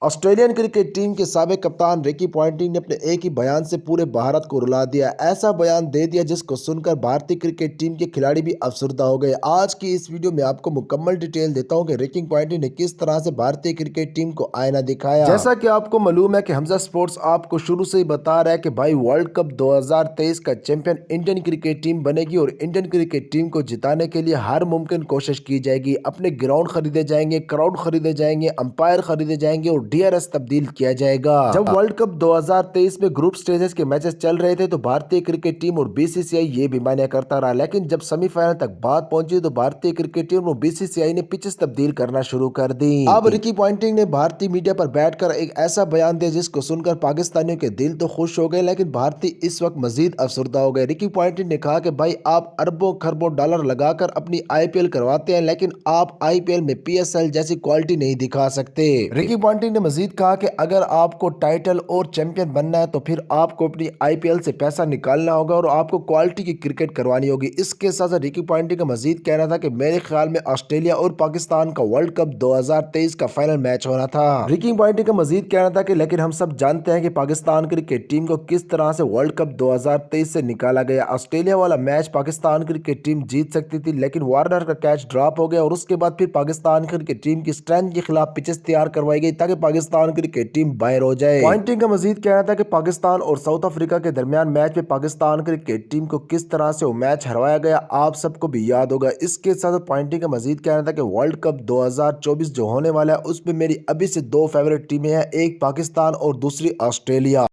Australian cricket team के साबिक कप्तान रिकी पॉन्टिंग ने अपने एक ही बयान से पूरे भारत को रुला दिया। ऐसा बयान दे दिया जिसको सुनकर भारतीय क्रिकेट टीम के खिलाड़ी भी अफसरदा हो गए। आज की इस वीडियो में आपको मुकम्मल डिटेल देता हूं कि रिकी पॉन्टिंग ने किस तरह से भारतीय क्रिकेट टीम को आईना दिखाया। जैसा कि आपको मालूम है कि हमजा स्पोर्ट्स आपको शुरू से ही बता रहा है कि भाई वर्ल्ड कप 2023 का चैंपियन इंडियन क्रिकेट टीम बनेगी और इंडियन क्रिकेट टीम को जिताने के लिए हर मुमकिन कोशिश की जाएगी। अपने ग्राउंड खरीदे जाएंगे, क्राउड खरीदे जाएंगे, अंपायर खरीदे जाएंगे और डीआरएस तब्दील किया जाएगा। जब वर्ल्ड कप 2023 में ग्रुप स्टेजेस के मैचेस चल रहे थे तो भारतीय क्रिकेट टीम और बीसीसीआई ये भी मान्य करता रहा, लेकिन जब सेमीफाइनल तक बात पहुंची तो भारतीय क्रिकेट टीम और बीसीसीआई ने पिचेस तब्दील करना शुरू कर दी। अब रिकी पॉन्टिंग ने भारतीय मीडिया पर बैठकर एक ऐसा बयान दिया जिसको सुनकर पाकिस्तानियों के दिल तो खुश हो गए, लेकिन भारतीय इस वक्त मजीद अफसरदा हो गए। रिकी पॉन्टिंग ने कहा कि भाई आप अरबों खरबों डॉलर लगाकर अपनी आईपीएल करवाते हैं, लेकिन आप आईपीएल में पीएसएल जैसी क्वालिटी नहीं दिखा सकते। रिकी पॉन्टिंग ने मजीद कहा कि अगर आपको टाइटल और चैंपियन बनना है तो फिर आपको अपनी आईपीएल से पैसा निकालना होगा और आपको क्वालिटी की क्रिकेट करवानी होगी। इसके साथ साथ रिकी पॉन्टिंग का मजीद कहना था कि मेरे ख्याल में ऑस्ट्रेलिया और पाकिस्तान का वर्ल्ड कप 2023 का फाइनल मैच होना था। रिकी पॉन्टिंग का मजीद कहना था कि लेकिन हम सब जानते हैं कि पाकिस्तान क्रिकेट टीम को किस तरह से वर्ल्ड कप 2023 से निकाला गया। ऑस्ट्रेलिया वाला मैच पाकिस्तान क्रिकेट टीम जीत सकती थी, लेकिन वार्नर का कैच ड्रॉप हो गया और उसके बाद फिर पाकिस्तान क्रिकेट टीम की स्ट्रेंथ के खिलाफ पिचेस तैयार करवाई गई ताकि पाकिस्तान क्रिकेट टीम बाहर हो जाए। पॉन्टिंग का मजीद कहना था कि पाकिस्तान और साउथ अफ्रीका के दरमियान मैच में पाकिस्तान क्रिकेट टीम को किस तरह से वो मैच हरवाया गया आप सबको भी याद होगा। इसके साथ पॉन्टिंग का मजीद कहना था कि वर्ल्ड कप 2024 जो होने वाला है उसमें मेरी अभी से दो फेवरेट टीमें हैं, एक पाकिस्तान और दूसरी ऑस्ट्रेलिया।